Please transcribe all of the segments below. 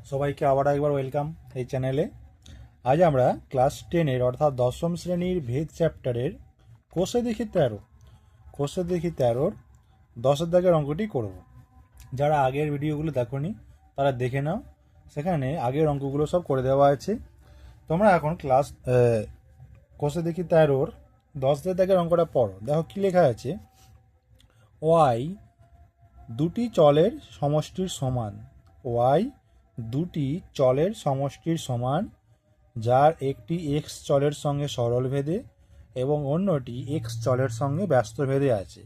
সবাইকে আবার একবার ওয়েলকাম এই চ্যানেলে। আজ আমরা ক্লাস 10-এর অর্থাৎ দশম শ্রেণীর ভেদ চ্যাপ্টারের কোষে দেখি 13-র 10-এর দাগের অঙ্কটি করব। যারা আগের ভিডিওগুলো দেখোনি তারা দেখে নাও, সেখানে আগের অঙ্কগুলো সব করে দেওয়া আছে। তোমরা এখন কোষে দেখি 13-র 10-এর দাগের অঙ্কটা পড়ো। দেখো কি লেখা আছে, ওয়াই দুটি চলের সমষ্টির সমান। ওয়াই দুটি চলের সমষ্টির সমান, যার একটি এক্স চলের সঙ্গে সরলভেদে এবং অন্যটি এক্স চলের সঙ্গে ব্যস্তভেদে আছে।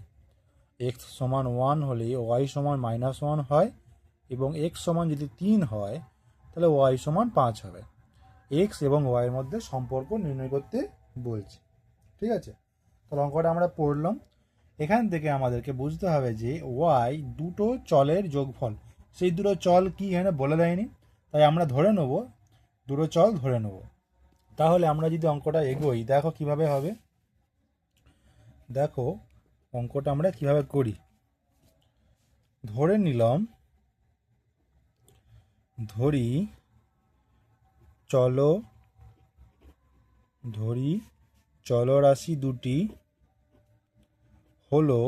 এক্স সমান 1 হলে ওয়াই সমান -1 হয়, এবং এক্স সমান যদি 3 হয় তাহলে ওয়াই সমান 5 হবে। এক্স এবং ওয়াইয়ের মধ্যে সম্পর্ক নির্ণয় করতে বলছে। ঠিক আছে, তাহলে অঙ্কটা আমরা পড়লাম। এখান থেকে আমাদেরকে বুঝতে হবে যে ওয়াই দুটো চলের যোগফল। সেই দুটো চল কি এখানে বলে দেয়নি, তাই আমরা ধরে নেব দুটো চল ধরে নেব। তাহলে আমরা যদি অঙ্কটা এগোই, দেখো কিভাবে হবে। দেখো অঙ্কটা আমরা কিভাবে করি। ধরে নিলাম, ধরি চলরাশি দুটি হলো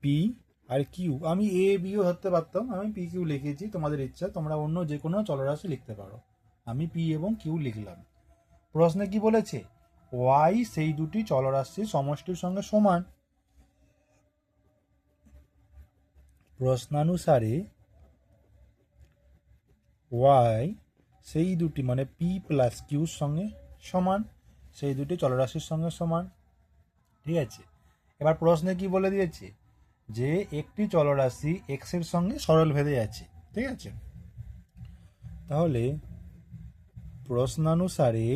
পি আর কিউ। আমি এ বিও ধরতে পারতাম, আমি পি কিউ লিখেছি, তোমাদের ইচ্ছা, তোমরা অন্য যে কোনো চলরাশি লিখতে পারো। আমি পি এবং কিউ লিখলাম। প্রশ্নে কি বলেছে, ওয়াই সেই দুটি চলরাশির সমষ্টির সঙ্গে সমান। প্রশ্নানুসারে ওয়াই সেই দুটি মানে পি প্লাস কিউর সঙ্গে সমান, সেই দুটি চলরাশির সঙ্গে সমান। ঠিক আছে, এবার প্রশ্নে কি বলে দিয়েছে যে একটি চলরাশি এক্স এর সঙ্গে সরলভেদে আছে। ঠিক আছে, তাহলে প্রশ্নানুসারে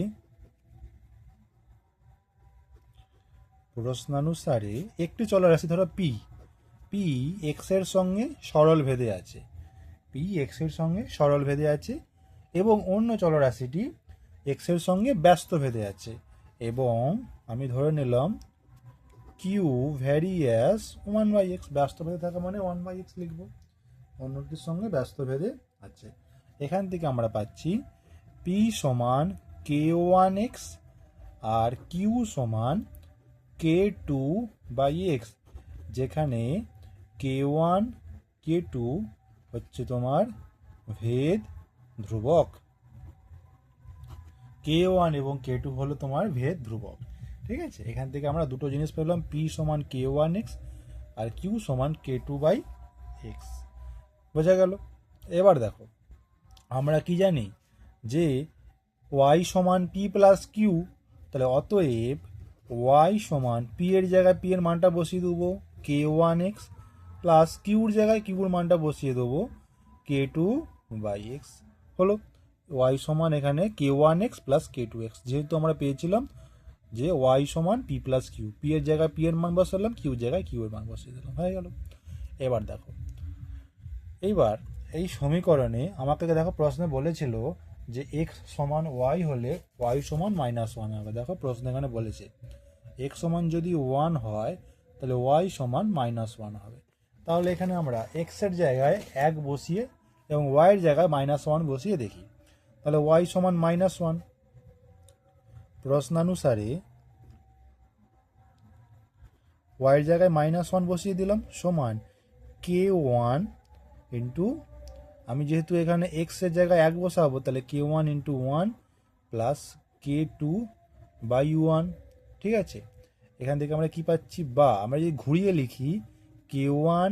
একটি চলরাশি ধরো পি এক্স এর সঙ্গে সরলভেদে আছে, এবং অন্য চলরাশিটি এক্স এর সঙ্গে ব্যস্তভেদে আছে। এবং আমি ধরে নিলাম কিউ ভ্যারিয়াস 1/x, ব্যস্তভেদে থাকা মানে 1/x লিখব, অন্যটির সঙ্গে ব্যস্তভেদে আছে। এখান থেকে আমরা পাচ্ছি পি সমান k1x আর কিউ সমান k2/x, যেখানে k1 k2 হচ্ছে তোমার ভেদ ধ্রুবক। k1 এবং k2 হলো তোমার ভেদ ধ্রুবক। ঠিক আছে, এখান থেকে আমরা দুটো জিনিস পেলাম, p সমান k1x আর q সমান k2/x। বোঝা গেল? এবার দেখো, আমরা কি জানি যে y সমান p প্লাস q, তাহলে অতএব y সমান p এর জায়গায় p এর মানটা বসিয়ে দেবো k1x, প্লাস কিউর জায়গায় কিউর মানটা বসিয়ে দেবো k2/x। হলো y সমান এখানে k1x প্লাস k2x, যেহেতু আমরা পেয়েছিলাম যে y সমান p প্লাস কিউ, p এর জায়গায় p এর মান বসালাম, কিউর জায়গায় কিউ এর মান বসিয়ে দিলাম, হয়ে গেল। এবার দেখো, এইবার এই সমীকরণে আমাকে দেখো প্রশ্নে বলেছিল যে x সমান y হলে y সমান -1 হবে। দেখো প্রশ্ন এখানে বলেছে x সমান যদি 1 হয় তাহলে y সমান -1 হবে। তাহলে এখানে আমরা x এর জায়গায় 1 বসিয়ে এবং y এর জায়গায় -1 বসিয়ে দেখি, তাহলে y সমান -1। প্রশ্নানুসারে y এর জায়গায় -1 বসিয়ে দিলাম, সমান k1 ইন্টু, আমি যেহেতু এখানে x এর জায়গায় 1 বসাবো তাহলে k1 ইন্টু 1 প্লাস k2/1। ঠিক আছে, এখান থেকে আমরা কি পাচ্ছি, বা আমরা যদি ঘুরিয়ে লিখি k1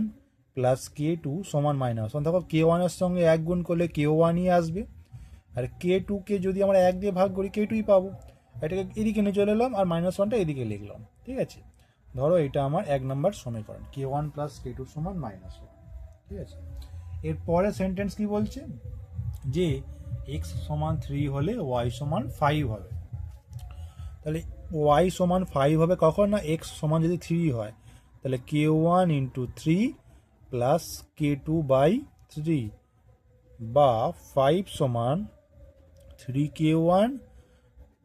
প্লাস k2 সমান -1। দেখো k1 এর সঙ্গে 1 গুণ করলে k1ই আসবে, আর k2কে যদি আমরা 1 দিয়ে ভাগ করি k2ই পাবো। এটাকে এদিকে নিয়ে চলে এলাম আর -1টা এদিকে লিখলাম। ঠিক আছে, ধরো এটা আমার 1 নম্বর সমীকরণ, k1 প্লাস k2 সমান -1। ঠিক আছে, এর পরে সেন্টেন্স কি বলছে যে x সমান 3 হলে y সমান 5 হবে। তাহলে y সমান 5 হবে কখন না, x সমান যদি 3 হয়, তাহলে k1 ইন্টু 3 প্লাস k2/3, বা 5 সমান 3k1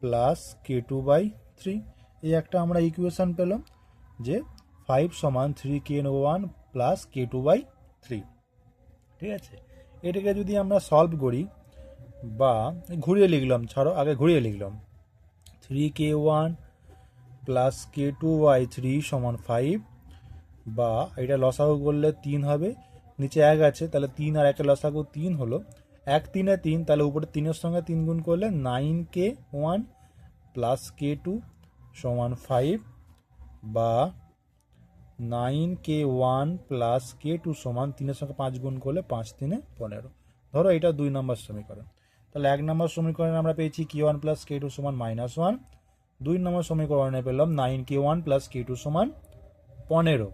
প্লাস k2/3। এই একটা আমরা ইকুয়েশন পেলাম যে 5 সমান 3k1 প্লাস k2/3। ঠিক আছে, এটাকে যদি আমরা সলভ করি বা ঘুরিয়ে লিখলাম, ছাড়ো আগে ঘুরিয়ে লিখলাম, 3k1 প্লাস k2y3 সমান 5, বা এটা লসাগু করলে 3 হবে, নিচে 1 আছে তাহলে 3 আর 1 লসাগু 3 হলো, 1 3 3, তাহলে উপরে 3-এর সঙ্গে 3 গুণ করলে 9k1 প্লাস k2 সমান 5, বা 9k1 প্লাস k2 সমান 3-এর সঙ্গে 5 গুণ করলে 5 3 15। ধরো এটা 2 নম্বর সমীকরণ। তাহলে 1 নম্বর সমীকরণে আমরা পেয়েছি k1 প্লাস k2 সমান -1, 2 নম্বর সমীকরণে পেলাম 9k1 প্লাস k2 সমান 15।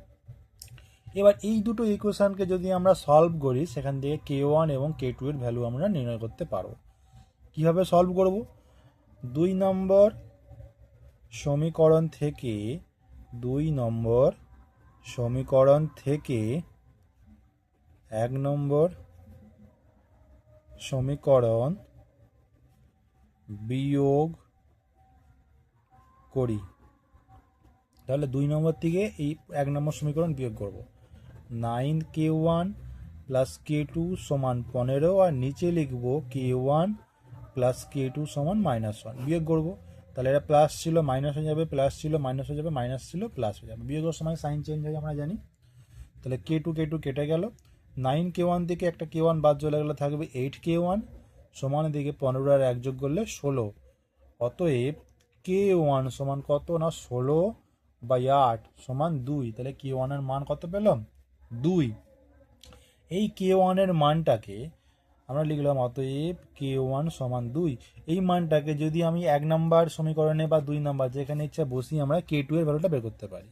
এবার এই দুটো ইকুয়েশনকে যদি আমরা সলভ করি, সেখান থেকে k1 এবং k2 এর ভ্যালু আমরা নির্ণয় করতে পারবো। কিভাবে সলভ করব? 2 নম্বর সমীকরণ থেকে 1 নম্বর সমীকরণ বিয়োগ করি। তাহলে 2 নম্বর থেকে এই 1 নম্বর সমীকরণ বিয়োগ করব। 9k1 প্লাস k2 সমান 15, আর নিচে লিখব k1 প্লাস k2 সমান -1, বিয়োগ করব। তাহলে এটা প্লাস ছিল মাইনাস হয়ে যাবে, প্লাস ছিল মাইনাস হয়ে যাবে, মাইনাস ছিল প্লাস হয়ে যাবে, বিয়োগের সময় সাইন চেঞ্জ হয় আমরা জানি। তাহলে k2 কেটে গেল, 9k1 থেকে একটা k1 বাদ চলে গেলে থাকবে 8k1 সমান দিকে 15 আর 1 যোগ করলে 16। অতএব k1 সমান কত না 16 বাই 8 সমান 2। তাহলে k1 এর মান কত পেলাম? 2। এই k1 এর মানটাকে আমরা লিখলাম, অতএব k1 সমান 2। এই মানটাকে যদি আমি 1 নাম্বার সমীকরণে বা 2 নাম্বার যেখানে ইচ্ছা বসিয়ে আমরা k2 এর ভ্যালুটা বের করতে পারি।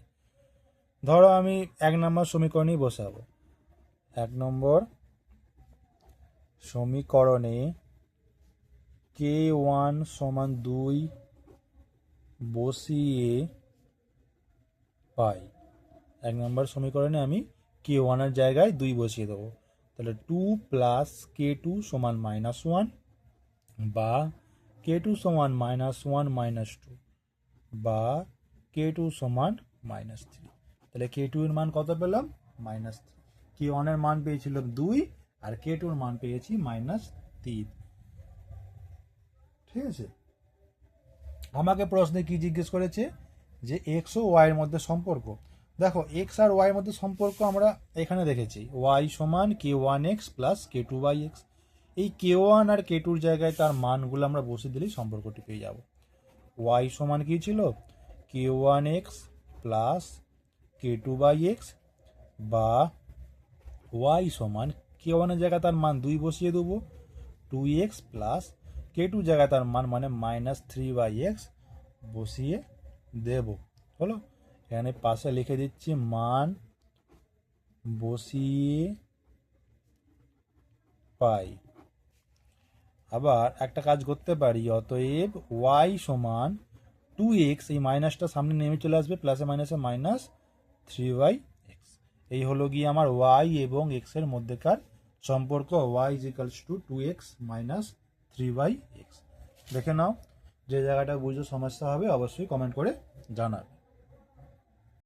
ধরো আমি 1 নম্বর সমীকরণেই বসাবো। 1 নম্বর সমীকরণে k1 সমান 2 বসিয়ে পাই। 1 নম্বর সমীকরণে আমি k1 এর জায়গায় 2 বসিয়ে দেবো। তাহলে 2 প্লাস k2 সমান -1, বা k2 সমান -1 -2, বা k2 সমান -3। তাহলে k2 এর মান কত পেলাম? -3। k1 এর মান পেয়েছিলাম 2 আর k2 এর মান পেয়েছি -3। ঠিক আছে। আমাকে প্রশ্নে কি জিজ্ঞেস করেছে? যে x ও y এর মধ্যে সম্পর্ক। দেখো x আর y এর মধ্যে সম্পর্ক আমরা এখানে দেখেছি, y সমান k1x প্লাস k2x। এই k1 আর k2 জায়গায় তার মানগুলো আমরা বসিয়ে দিলেই সম্পর্কটি পেয়ে যাব। y সমান কি ছিল? k1x প্লাস k2x, বা y সমান k1 এর জায়গায় তার মান 2 বসিয়ে দেবো, 2x প্লাস k2 জায়গায় তার মান মানে -3x বসিয়ে দেব। হলো, এখানে পাশে লিখে দিচ্ছি মান বসিয়ে পাই। আবার একটা কাজ করতে পারি, অতএব y সমান 2x, এই মাইনাসটা সামনে নেমে চলে আসবে, প্লাসে মাইনাসে -3x। এই হলো গিয়ে আমার y এবং x এর মধ্যেকার সম্পর্ক, y = 2x - 3x। দেখে নাও, যে জায়গাটা বুঝতে সমস্যা হবে অবশ্যই কমেন্ট করে জানাবে।